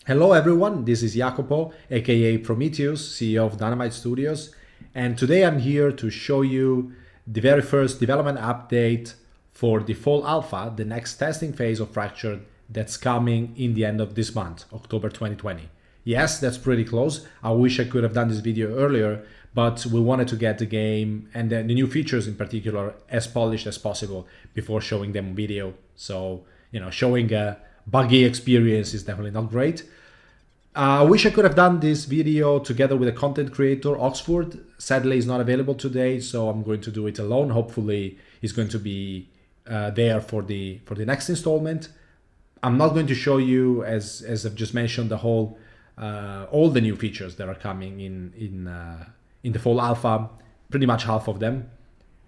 Hello everyone, this is Jacopo, aka Prometheus, CEO of Dynamite Studios, and today I'm here to show you the very first development update for the fall alpha, the next testing phase of Fractured that's coming in the end of this month, October 2020. Yes, that's pretty close. I wish I could have done this video earlier, but we wanted to get the game and the new features in particular as polished as possible before showing them video. So, showing a buggy experience is definitely not great. I wish I could have done this video together with a content creator, Oxford. Sadly, he's not available today, so I'm going to do it alone. Hopefully, he's going to be there for the next installment. I'm not going to show you, as I've just mentioned, the whole all the new features that are coming in the fall alpha. Pretty much half of them.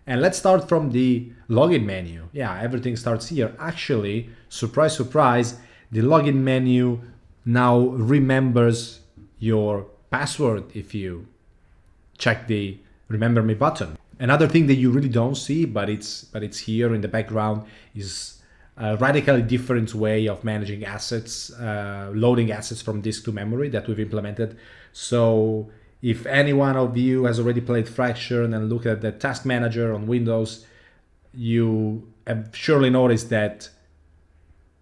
And let's start from the login menu. Yeah, everything starts here. Actually, surprise, surprise, the login menu now remembers your password if you check the remember me button. Another thing that you really don't see, but it's here in the background, is a radically different way of managing assets, loading assets from disk to memory that we've implemented. So if any one of you has already played Fractured and looked at the task manager on Windows, you have surely noticed that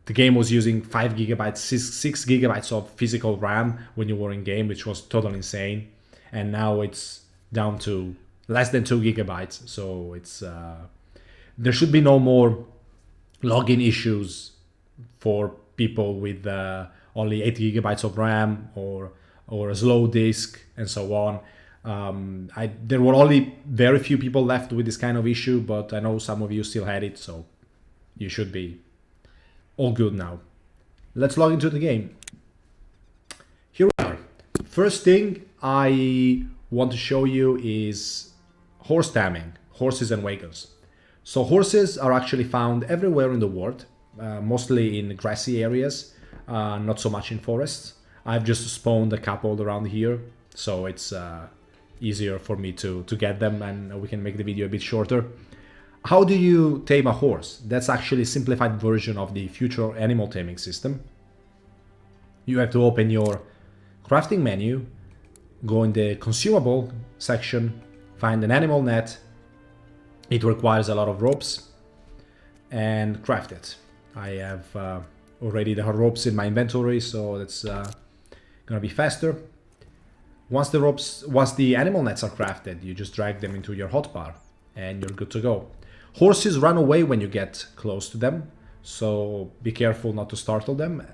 the game was using 5 gigabytes, 6 gigabytes of physical RAM when you were in game, which was totally insane. And now it's down to less than 2 gigabytes. So it's there should be no more login issues for people with only 8 gigabytes of RAM or a slow disk and so on. There were only very few people left with this kind of issue, but I know some of you still had it, so you should be all good now. Let's log into the game. Here we are. First thing I want to show you is horse taming, horses and wagons. So horses are actually found everywhere in the world, mostly in grassy areas, not so much in forests. I've just spawned a couple around here, so it's easier for me to get them, and we can make the video a bit shorter. How do you tame a horse? That's actually a simplified version of the future animal taming system. You have to open your crafting menu, go in the consumable section, find an animal net. It requires a lot of ropes, and craft it. I have already the ropes in my inventory, so that's gonna be faster. Once the animal nets are crafted, you just drag them into your hotbar and you're good to go. Horses run away when you get close to them, so be careful not to startle them.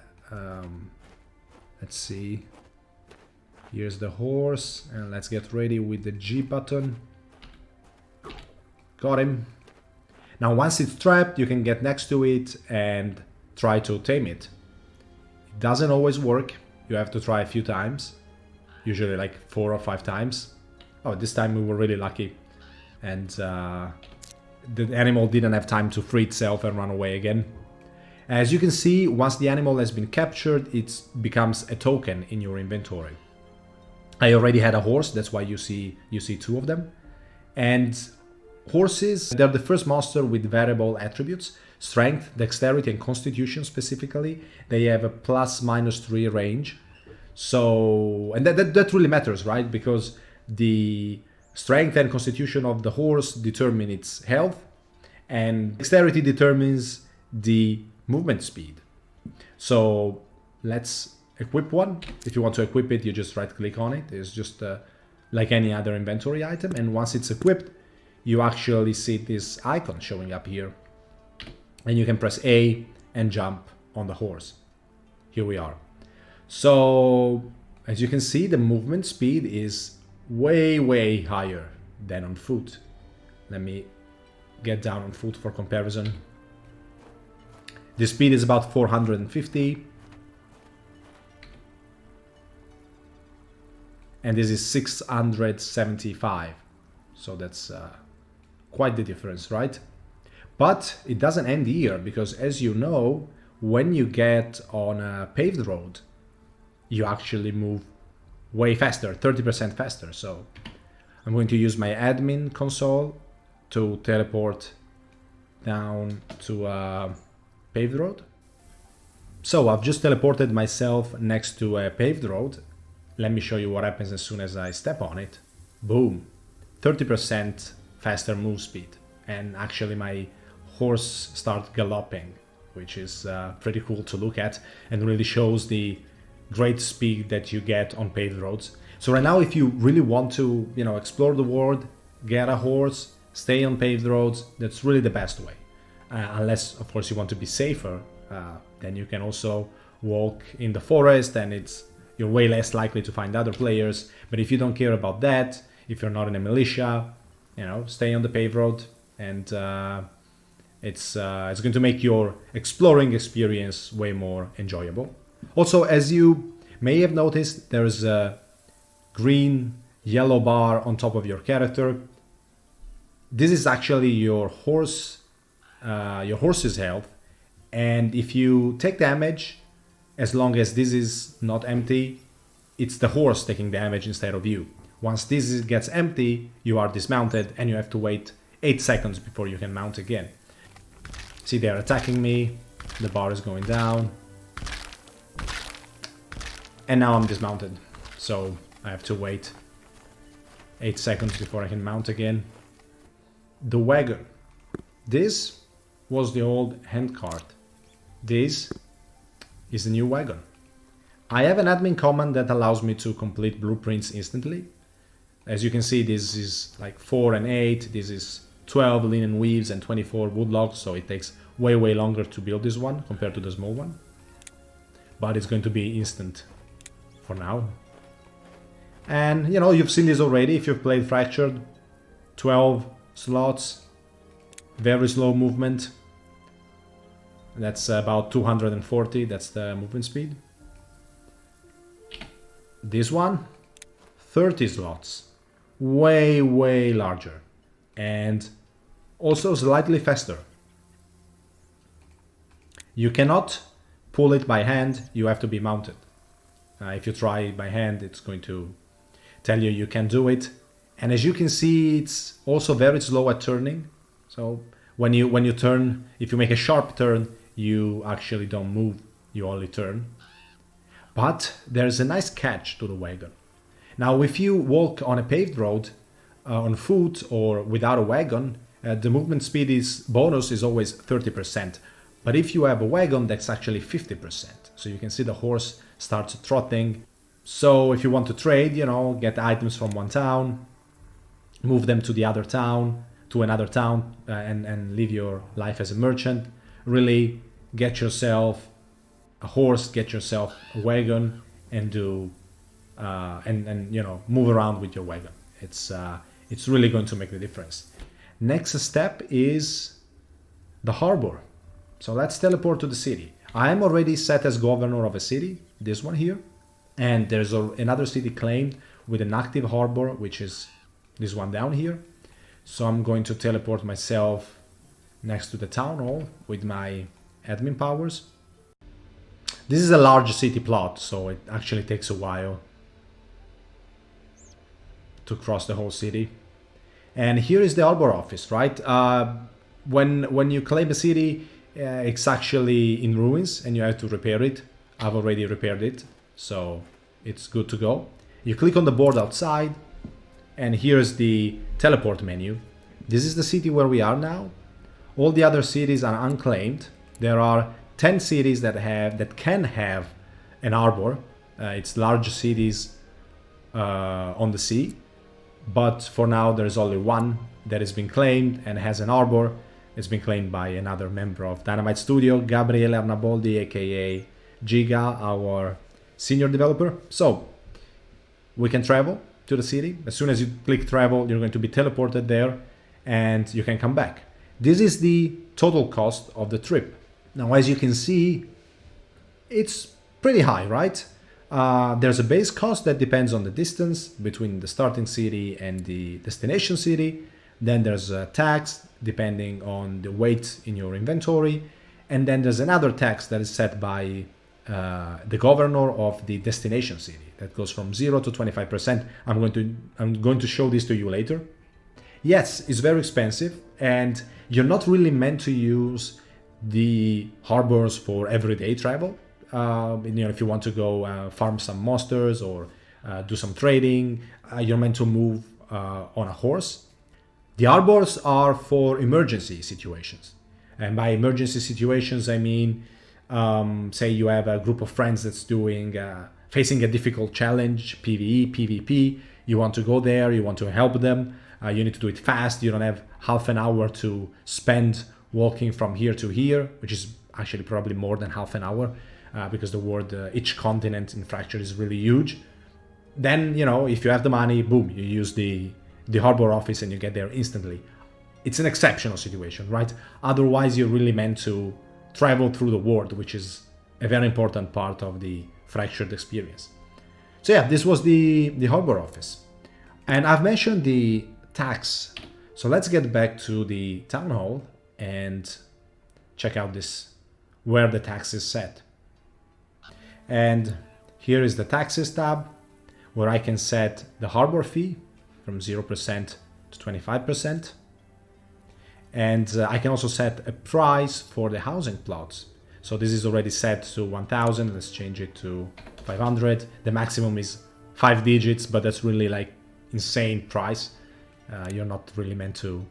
Let's see. Here's the horse, and let's get ready with the G button. Got him. Now once it's trapped, you can get next to it and try to tame it. It doesn't always work. You have to try a few times, usually like 4 or 5 times. Oh, this time we were really lucky, and the animal didn't have time to free itself and run away again. As you can see, once the animal has been captured, it becomes a token in your inventory. I already had a horse, that's why you see 2 of them. And horses, they're the first monster with variable attributes: strength, dexterity, and constitution specifically. They have a ±3 range. So, and that really matters, right? Because the strength and constitution of the horse determine its health, and dexterity determines the movement speed. So let's equip one. If you want to equip it, you just right click on it. It's just like any other inventory item, and once it's equipped, you actually see this icon showing up here, and you can press A and jump on the horse. Here we are. So as you can see, the movement speed is way higher than on foot. Let me get down on foot for comparison. The speed is about 450, and this is 675. So that's quite the difference, right? But it doesn't end here, because as you know, when you get on a paved road, you actually move way faster, 30% faster. So I'm going to use my admin console to teleport down to a paved road. So I've just teleported myself next to a paved road. Let me show you what happens as soon as I step on it. Boom, 30% faster move speed. And actually my horse starts galloping, which is pretty cool to look at and really shows the great speed that you get on paved roads. So right now, if you really want to, explore the world, get a horse, stay on paved roads, that's really the best way. Unless, of course, you want to be safer, then you can also walk in the forest, and you're way less likely to find other players. But if you don't care about that, if you're not in a militia, stay on the paved road, and it's going to make your exploring experience way more enjoyable. Also, as you may have noticed, there's a green yellow bar on top of your character. This is actually your horse's health, and if you take damage, as long as this is not empty, it's the horse taking damage instead of you. Once this gets empty, you are dismounted and you have to wait 8 seconds before you can mount again. See, they're attacking me, the bar is going down, and now I'm dismounted, so I have to wait 8 seconds before I can mount again. The wagon. This was the old handcart. This is the new wagon. I have an admin command that allows me to complete blueprints instantly. As you can see, this is like 4 and 8. This is 12 linen weaves and 24 wood logs, so it takes way longer to build this one compared to the small one. But it's going to be instant for now. And you've seen this already if you've played Fractured. 12 slots, very slow movement. That's about 240, that's the movement speed. This one, 30 slots, way larger, and also slightly faster. You cannot pull it by hand, you have to be mounted. If you try by hand, it's going to tell you can't do it. And as you can see, it's also very slow at turning. So when you turn, if you make a sharp turn, you actually don't move, you only turn. But there's a nice catch to the wagon. Now, if you walk on a paved road, on foot or without a wagon, the movement speed bonus is always 30%. But if you have a wagon, that's actually 50%. So you can see the horse starts trotting. So if you want to trade, get items from one town, move them to the other town, to another town, and live your life as a merchant. Really get yourself a horse, get yourself a wagon, and do move around with your wagon. It's really going to make the difference. Next step is the harbor. So let's teleport to the city. I am already set as governor of a city, this one here, and there's another city claimed with an active harbor, which is this one down here. So I'm going to teleport myself next to the town hall with my admin powers. This is a large city plot, so it actually takes a while to cross the whole city. And here is the Arbor office, right? When you claim a city, it's actually in ruins and you have to repair it. I've already repaired it, so it's good to go. You click on the board outside, and here's the teleport menu. This is the city where we are now. All the other cities are unclaimed. There are 10 cities that can have an arbor. It's large cities on the sea, but for now there's only one that has been claimed and has an arbor. It's been claimed by another member of Dynamite Studio, Gabriele Arnaboldi, aka Giga, our senior developer. So we can travel to the city. As soon as you click travel, you're going to be teleported there and you can come back. This is the total cost of the trip. Now, as you can see, it's pretty high, right? There's a base cost that depends on the distance between the starting city and the destination city. Then there's a tax depending on the weight in your inventory. And then there's another tax that is set by the governor of the destination city. That goes from 0 to 25%. I'm going to show this to you later. Yes, it's very expensive, and you're not really meant to use the harbors for everyday travel. if you want to go farm some monsters or do some trading, you're meant to move on a horse. The Arbors are for emergency situations. And by emergency situations, I mean, say you have a group of friends that's facing a difficult challenge, PvE, PvP. You want to go there, you want to help them. You need to do it fast. You don't have half an hour to spend walking from here to here, which is actually probably more than half an hour because the world, each continent in Fracture is really huge. Then, if you have the money, boom, you use the harbor office and you get there instantly. It's an exceptional situation, right? Otherwise, you're really meant to travel through the world, which is a very important part of the Fractured experience. So yeah, this was the harbor office. And I've mentioned the tax. So let's get back to the town hall and check out where the tax is set. And here is the taxes tab, where I can set the harbor fee from 0% to 25%. And I can also set a price for the housing plots. So this is already set to 1,000. Let's change it to 500. The maximum is 5 digits, but that's really like insane price. You're not really meant to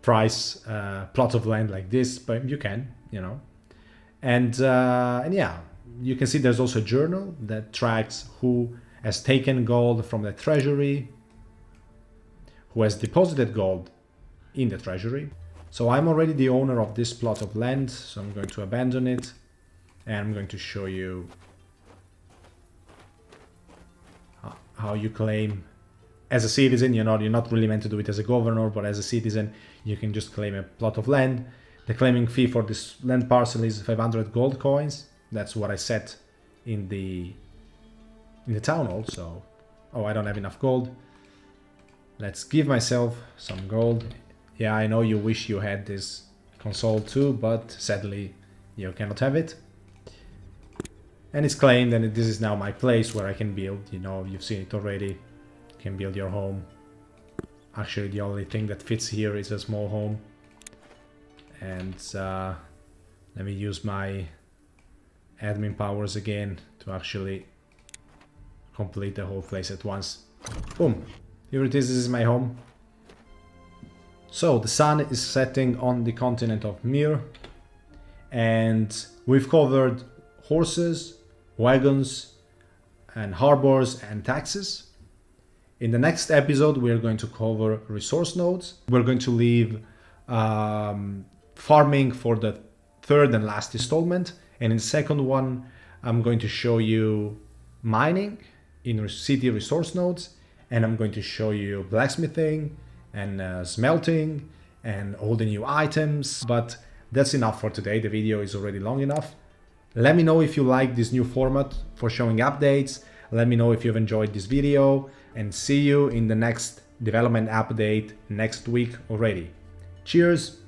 price a plot of land like this, but you can, And yeah, you can see there's also a journal that tracks who has taken gold from the treasury, who has deposited gold in the treasury. So I'm already the owner of this plot of land, so I'm going to abandon it, and I'm going to show you how you claim as a citizen. You're not really meant to do it as a governor, but as a citizen you can just claim a plot of land. The claiming fee for this land parcel is 500 gold coins. That's what I set in the town hall. So, oh, I don't have enough gold. Let's give myself some gold. Yeah, I know you wish you had this console too, but sadly you cannot have it. And it's claimed, and this is now my place where I can build. You've seen it already. You can build your home. Actually, the only thing that fits here is a small home. And let me use my admin powers again to actually complete the whole place at once. Boom! Here it is. This is my home. So the sun is setting on the continent of Mir, and we've covered horses, wagons, and harbors and taxes. In the next episode, we're going to cover resource nodes. We're going to leave farming for the third and last installment, and in the second one, I'm going to show you mining in city resource nodes, and I'm going to show you blacksmithing and smelting and all the new items. But that's enough for today. The video is already long enough. Let me know if you like this new format for showing updates. Let me know if you've enjoyed this video, and see you in the next development update next week already. Cheers!